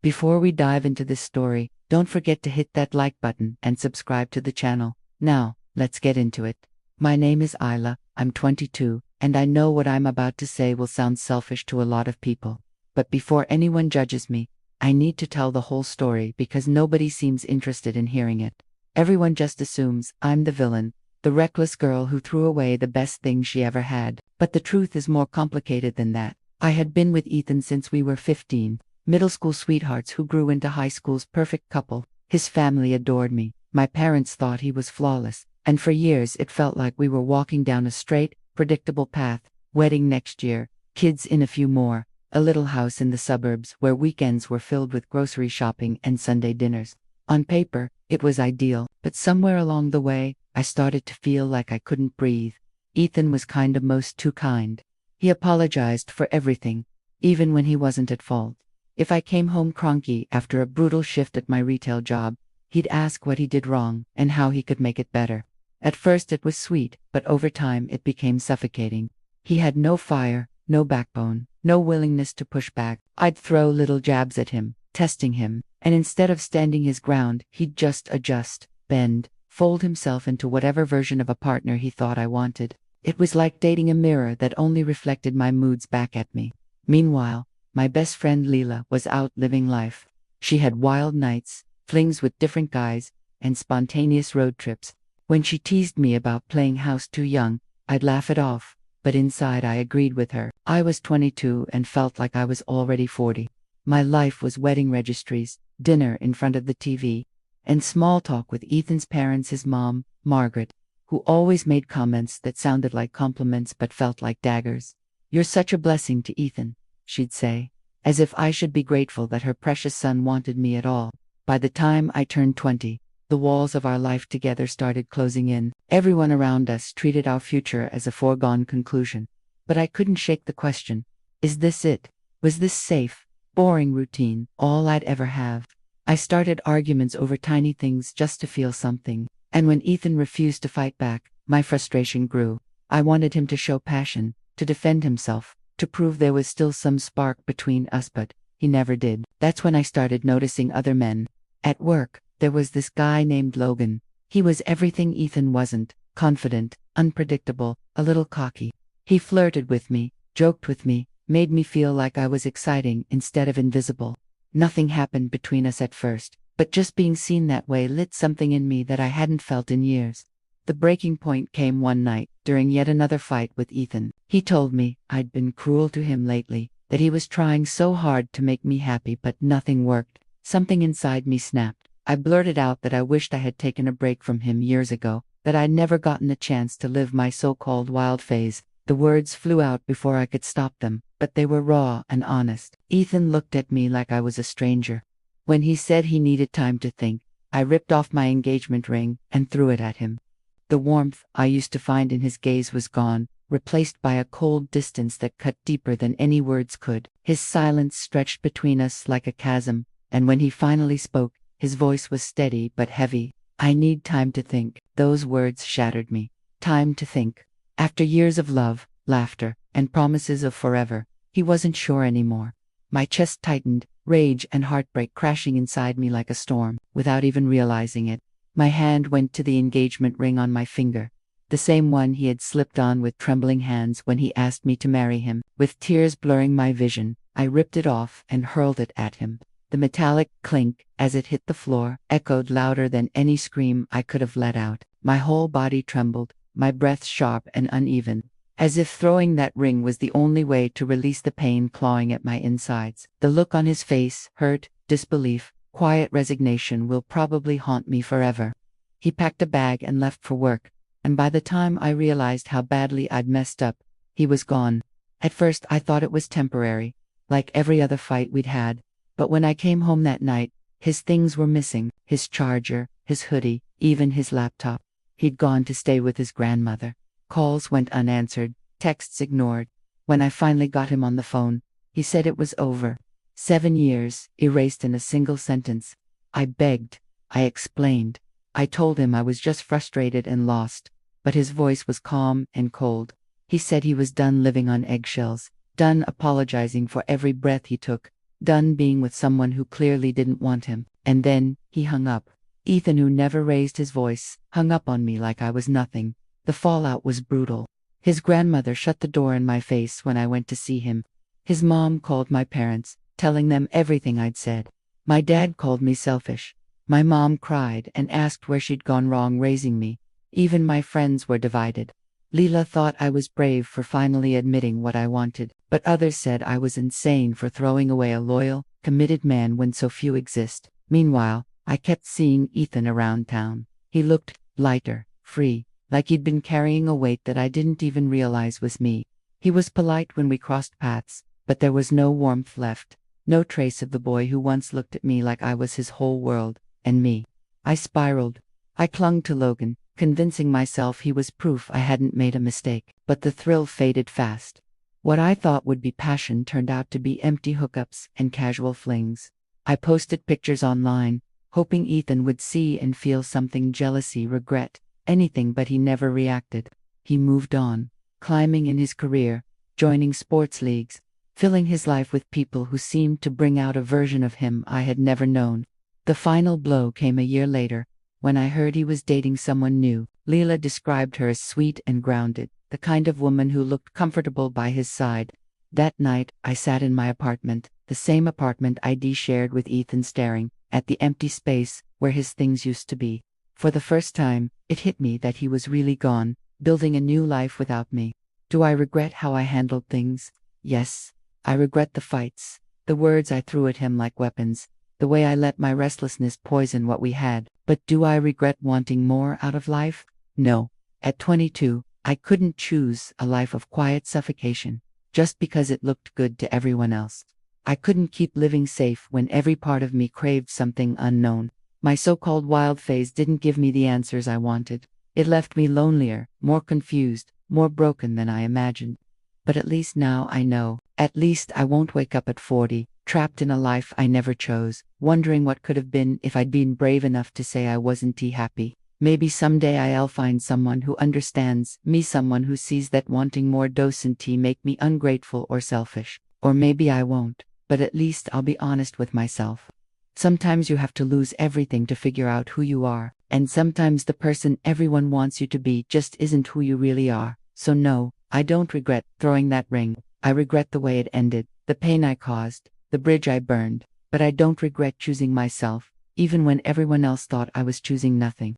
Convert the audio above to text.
Before we dive into this story, don't forget to hit that like button and subscribe to the channel. Now, let's get into it. My name is Isla, I'm 22, and I know what I'm about to say will sound selfish to a lot of people. But before anyone judges me, I need to tell the whole story because nobody seems interested in hearing it. Everyone just assumes I'm the villain, the reckless girl who threw away the best thing she ever had. But the truth is more complicated than that. I had been with Ethan since we were 15. Middle school sweethearts who grew into high school's perfect couple. His family adored me, my parents thought he was flawless, and for years it felt like we were walking down a straight, predictable path. Wedding next year, kids in a few more, a little house in the suburbs where weekends were filled with grocery shopping and Sunday dinners. On paper, it was ideal, but somewhere along the way, I started to feel like I couldn't breathe. Ethan was kind of most too kind. He apologized for everything, even when he wasn't at fault. If I came home cranky after a brutal shift at my retail job, he'd ask what he did wrong and how he could make it better. At first it was sweet, but over time it became suffocating. He had no fire, no backbone, no willingness to push back. I'd throw little jabs at him, testing him, and instead of standing his ground, he'd just adjust, bend, fold himself into whatever version of a partner he thought I wanted. It was like dating a mirror that only reflected my moods back at me. Meanwhile, my best friend Leela was out living life. She had wild nights, flings with different guys, and spontaneous road trips. When she teased me about playing house too young, I'd laugh it off, but inside I agreed with her. I was 22 and felt like I was already 40. My life was wedding registries, dinner in front of the TV, and small talk with Ethan's parents, his mom, Margaret, who always made comments that sounded like compliments but felt like daggers. "You're such a blessing to Ethan," she'd say, as if I should be grateful that her precious son wanted me at all. By the time I turned 20, the walls of our life together started closing in. Everyone around us treated our future as a foregone conclusion. But I couldn't shake the question, is this it? Was this safe, boring routine all I'd ever have? I started arguments over tiny things just to feel something, and when Ethan refused to fight back, my frustration grew. I wanted him to show passion, to defend himself, to prove there was still some spark between us, but he never did. That's when I started noticing other men. At work, there was this guy named Logan. He was everything Ethan wasn't: confident, unpredictable, a little cocky. He flirted with me, joked with me, made me feel like I was exciting instead of invisible. Nothing happened between us at first, but just being seen that way lit something in me that I hadn't felt in years. The breaking point came one night, during yet another fight with Ethan. He told me I'd been cruel to him lately, that he was trying so hard to make me happy but nothing worked. Something inside me snapped. I blurted out that I wished I had taken a break from him years ago, that I'd never gotten a chance to live my so-called wild phase. The words flew out before I could stop them, but they were raw and honest. Ethan looked at me like I was a stranger. When he said he needed time to think, I ripped off my engagement ring and threw it at him. The warmth I used to find in his gaze was gone, replaced by a cold distance that cut deeper than any words could. His silence stretched between us like a chasm, and when he finally spoke, his voice was steady but heavy. "I need time to think." Those words shattered me. Time to think. After years of love, laughter, and promises of forever, he wasn't sure anymore. My chest tightened, rage and heartbreak crashing inside me like a storm. Without even realizing it, my hand went to the engagement ring on my finger, the same one he had slipped on with trembling hands when he asked me to marry him. With tears blurring my vision, I ripped it off and hurled it at him. The metallic clink, as it hit the floor, echoed louder than any scream I could have let out. My whole body trembled, my breath sharp and uneven, as if throwing that ring was the only way to release the pain clawing at my insides. The look on his face, hurt, disbelief, quiet resignation, will probably haunt me forever. He packed a bag and left for work, and by the time I realized how badly I'd messed up, he was gone. At first I thought it was temporary, like every other fight we'd had, but when I came home that night, his things were missing: his charger, his hoodie, even his laptop. He'd gone to stay with his grandmother. Calls went unanswered, texts ignored. When I finally got him on the phone, he said it was over. 7 years, erased in a single sentence. I begged. I explained. I told him I was just frustrated and lost, but his voice was calm and cold. He said he was done living on eggshells, done apologizing for every breath he took, done being with someone who clearly didn't want him. And then, he hung up. Ethan, who never raised his voice, hung up on me like I was nothing. The fallout was brutal. His grandmother shut the door in my face when I went to see him. His mom called my parents, telling them everything I'd said. My dad called me selfish. My mom cried and asked where she'd gone wrong raising me. Even my friends were divided. Leela thought I was brave for finally admitting what I wanted, but others said I was insane for throwing away a loyal, committed man when so few exist. Meanwhile, I kept seeing Ethan around town. He looked lighter, free, like he'd been carrying a weight that I didn't even realize was me. He was polite when we crossed paths, but there was no warmth left, no trace of the boy who once looked at me like I was his whole world, and me. I spiraled. I clung to Logan, convincing myself he was proof I hadn't made a mistake, but the thrill faded fast. What I thought would be passion turned out to be empty hookups and casual flings. I posted pictures online, hoping Ethan would see and feel something: jealousy, regret, anything, but he never reacted. He moved on, climbing in his career, joining sports leagues, filling his life with people who seemed to bring out a version of him I had never known. The final blow came a year later, when I heard he was dating someone new. Leela described her as sweet and grounded, the kind of woman who looked comfortable by his side. That night, I sat in my apartment, the same apartment I'd shared with Ethan, staring at the empty space where his things used to be. For the first time, it hit me that he was really gone, building a new life without me. Do I regret how I handled things? Yes. I regret the fights, the words I threw at him like weapons, the way I let my restlessness poison what we had. But do I regret wanting more out of life? No. At 22, I couldn't choose a life of quiet suffocation, just because it looked good to everyone else. I couldn't keep living safe when every part of me craved something unknown. My so-called wild phase didn't give me the answers I wanted. It left me lonelier, more confused, more broken than I imagined. But at least now I know. At least I won't wake up at 40, trapped in a life I never chose, wondering what could have been if I'd been brave enough to say I wasn't happy. Maybe someday I'll find someone who understands me, someone who sees that wanting more doesn't make me ungrateful or selfish. Or maybe I won't, but at least I'll be honest with myself. Sometimes you have to lose everything to figure out who you are, and sometimes the person everyone wants you to be just isn't who you really are. So no, I don't regret throwing that ring. I regret the way it ended, the pain I caused, the bridge I burned, but I don't regret choosing myself, even when everyone else thought I was choosing nothing.